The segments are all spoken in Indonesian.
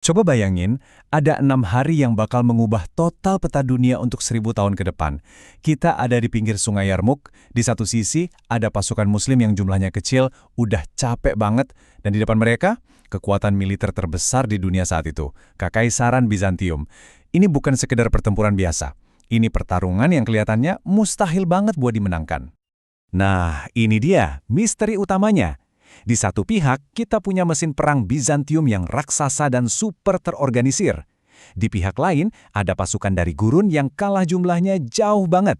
Coba bayangin, ada 6 hari yang bakal mengubah total peta dunia untuk 1000 tahun ke depan. Kita ada di pinggir Sungai Yarmouk, di satu sisi ada pasukan muslim yang jumlahnya kecil, udah capek banget, dan di depan mereka, kekuatan militer terbesar di dunia saat itu, Kekaisaran Bizantium. Ini bukan sekedar pertempuran biasa. Ini pertarungan yang kelihatannya mustahil banget buat dimenangkan. Nah, ini dia misteri utamanya. Di satu pihak, kita punya mesin perang Bizantium yang raksasa dan super terorganisir. Di pihak lain, ada pasukan dari gurun yang kalah jumlahnya jauh banget.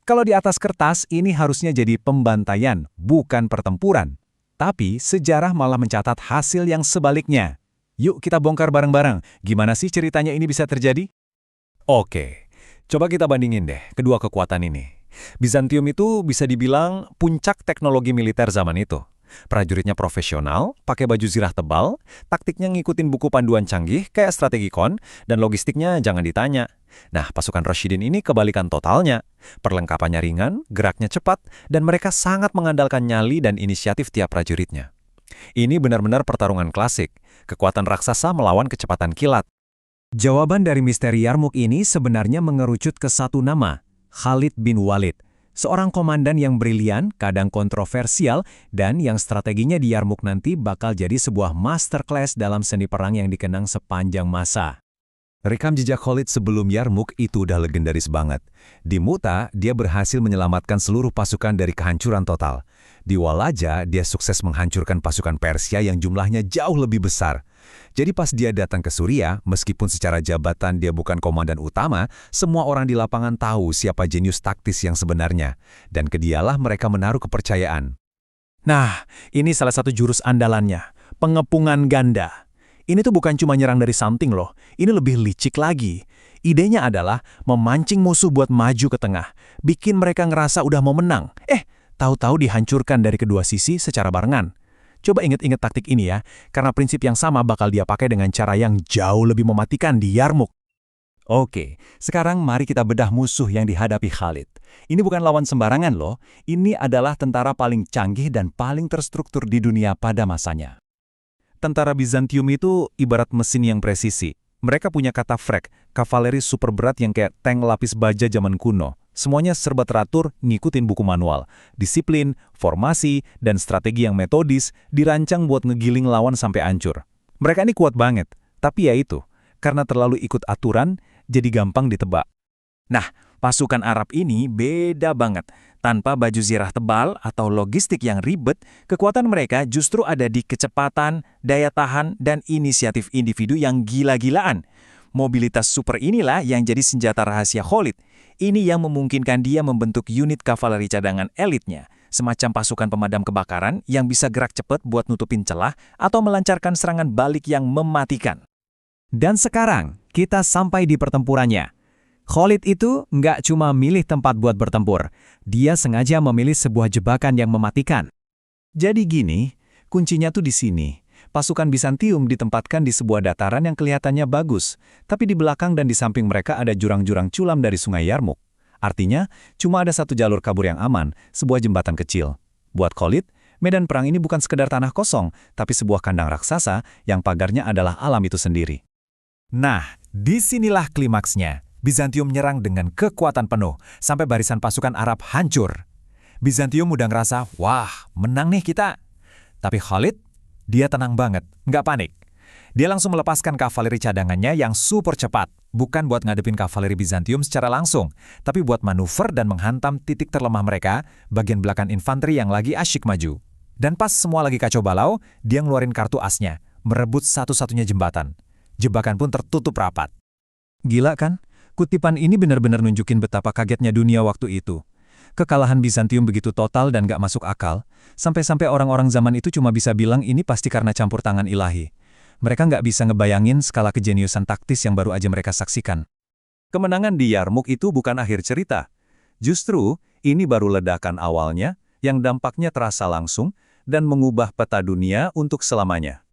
Kalau di atas kertas, ini harusnya jadi pembantaian, bukan pertempuran. Tapi sejarah malah mencatat hasil yang sebaliknya. Yuk kita bongkar bareng-bareng, gimana sih ceritanya ini bisa terjadi? Oke, coba kita bandingin deh kedua kekuatan ini. Bizantium itu bisa dibilang puncak teknologi militer zaman itu. Prajuritnya profesional, pakai baju zirah tebal, taktiknya ngikutin buku panduan canggih kayak strategikon, dan logistiknya jangan ditanya. Nah, pasukan Rashidin ini kebalikan totalnya. Perlengkapannya ringan, geraknya cepat, dan mereka sangat mengandalkan nyali dan inisiatif tiap prajuritnya. Ini benar-benar pertarungan klasik, kekuatan raksasa melawan kecepatan kilat. Jawaban dari misteri Yarmouk ini sebenarnya mengerucut ke satu nama, Khalid bin Walid. Seorang komandan yang brilian, kadang kontroversial, dan yang strateginya di Yarmouk nanti bakal jadi sebuah masterclass dalam seni perang yang dikenang sepanjang masa. Rekam jejak Khalid sebelum Yarmouk itu udah legendaris banget. Di Mu'tah, dia berhasil menyelamatkan seluruh pasukan dari kehancuran total. Di Walaja, dia sukses menghancurkan pasukan Persia yang jumlahnya jauh lebih besar. Jadi pas dia datang ke Suriah, meskipun secara jabatan dia bukan komandan utama, semua orang di lapangan tahu siapa jenius taktis yang sebenarnya. Dan ke dialah mereka menaruh kepercayaan. Nah, ini salah satu jurus andalannya, pengepungan ganda. Ini tuh bukan cuma nyerang dari samping loh, ini lebih licik lagi. Idenya adalah memancing musuh buat maju ke tengah, bikin mereka ngerasa udah mau menang. Tahu-tahu dihancurkan dari kedua sisi secara barengan. Coba inget-inget taktik ini ya, karena prinsip yang sama bakal dia pakai dengan cara yang jauh lebih mematikan di Yarmouk. Oke, sekarang mari kita bedah musuh yang dihadapi Khalid. Ini bukan lawan sembarangan loh, ini adalah tentara paling canggih dan paling terstruktur di dunia pada masanya. Tentara Bizantium itu ibarat mesin yang presisi. Mereka punya katafrek, kavaleri super berat yang kayak tank lapis baja zaman kuno. Semuanya serba teratur, ngikutin buku manual. Disiplin, formasi, dan strategi yang metodis dirancang buat ngegiling lawan sampai hancur. Mereka ini kuat banget, tapi ya itu, karena terlalu ikut aturan, jadi gampang ditebak. Nah, pasukan Arab ini beda banget. Tanpa baju zirah tebal atau logistik yang ribet, kekuatan mereka justru ada di kecepatan, daya tahan, dan inisiatif individu yang gila-gilaan. Mobilitas super inilah yang jadi senjata rahasia Khalid. Ini yang memungkinkan dia membentuk unit kavaleri cadangan elitnya, semacam pasukan pemadam kebakaran yang bisa gerak cepat buat nutupin celah atau melancarkan serangan balik yang mematikan. Dan sekarang, kita sampai di pertempurannya. Khalid itu nggak cuma milih tempat buat bertempur, dia sengaja memilih sebuah jebakan yang mematikan. Jadi gini, kuncinya tuh di sini. Pasukan Bizantium ditempatkan di sebuah dataran yang kelihatannya bagus, tapi di belakang dan di samping mereka ada jurang-jurang curam dari Sungai Yarmouk. Artinya, cuma ada satu jalur kabur yang aman, sebuah jembatan kecil. Buat Khalid, medan perang ini bukan sekedar tanah kosong, tapi sebuah kandang raksasa yang pagarnya adalah alam itu sendiri. Nah, disinilah klimaksnya. Bizantium menyerang dengan kekuatan penuh, sampai barisan pasukan Arab hancur. Bizantium udah ngerasa, wah, menang nih kita. Tapi Khalid, dia tenang banget, nggak panik. Dia langsung melepaskan kavaleri cadangannya yang super cepat, bukan buat ngadepin kavaleri Bizantium secara langsung, tapi buat manuver dan menghantam titik terlemah mereka, bagian belakang infanteri yang lagi asyik maju. Dan pas semua lagi kacau balau, dia ngeluarin kartu asnya, merebut satu-satunya jembatan. Jebakan pun tertutup rapat. Gila kan? Kutipan ini benar-benar nunjukin betapa kagetnya dunia waktu itu. Kekalahan Bizantium begitu total dan gak masuk akal, sampai-sampai orang-orang zaman itu cuma bisa bilang ini pasti karena campur tangan ilahi. Mereka nggak bisa ngebayangin skala kejeniusan taktis yang baru aja mereka saksikan. Kemenangan di Yarmouk itu bukan akhir cerita. Justru, ini baru ledakan awalnya, yang dampaknya terasa langsung, dan mengubah peta dunia untuk selamanya.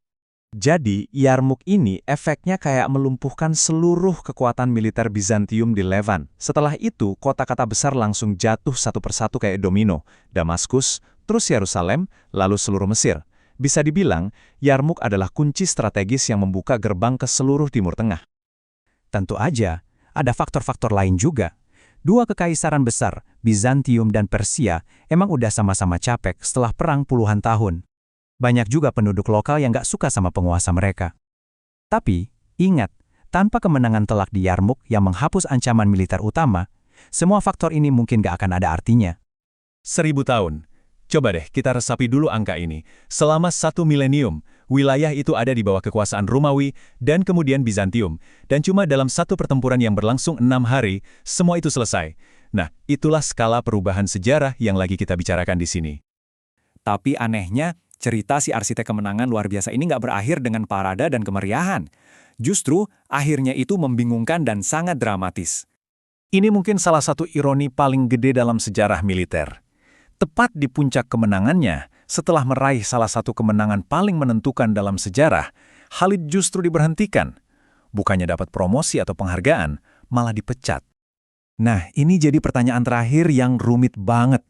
Jadi, Yarmouk ini efeknya kayak melumpuhkan seluruh kekuatan militer Bizantium di Levant. Setelah itu, kota-kota besar langsung jatuh satu persatu kayak domino. Damaskus, terus Yerusalem, lalu seluruh Mesir. Bisa dibilang, Yarmuk adalah kunci strategis yang membuka gerbang ke seluruh Timur Tengah. Tentu aja, ada faktor-faktor lain juga. Dua kekaisaran besar, Bizantium dan Persia, emang udah sama-sama capek setelah perang puluhan tahun. Banyak juga penduduk lokal yang gak suka sama penguasa mereka. Tapi, ingat, tanpa kemenangan telak di Yarmuk yang menghapus ancaman militer utama, semua faktor ini mungkin gak akan ada artinya. 1000 tahun. Coba deh kita resapi dulu angka ini. Selama 1 milenium, wilayah itu ada di bawah kekuasaan Romawi dan kemudian Bizantium. Dan cuma dalam satu pertempuran yang berlangsung 6 hari, semua itu selesai. Nah, itulah skala perubahan sejarah yang lagi kita bicarakan di sini. Tapi anehnya, cerita si arsitek kemenangan luar biasa ini nggak berakhir dengan parada dan kemeriahan. Justru, akhirnya itu membingungkan dan sangat dramatis. Ini mungkin salah satu ironi paling gede dalam sejarah militer. Tepat di puncak kemenangannya, setelah meraih salah satu kemenangan paling menentukan dalam sejarah, Khalid justru diberhentikan. Bukannya dapat promosi atau penghargaan, malah dipecat. Nah, ini jadi pertanyaan terakhir yang rumit banget.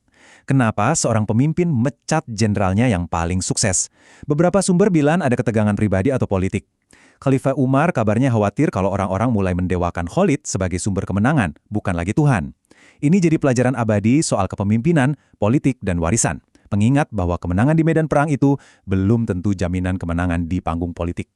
Kenapa seorang pemimpin mecat jenderalnya yang paling sukses? Beberapa sumber bilang ada ketegangan pribadi atau politik. Khalifah Umar kabarnya khawatir kalau orang-orang mulai mendewakan Khalid sebagai sumber kemenangan, bukan lagi Tuhan. Ini jadi pelajaran abadi soal kepemimpinan, politik, dan warisan. Pengingat bahwa kemenangan di medan perang itu belum tentu jaminan kemenangan di panggung politik.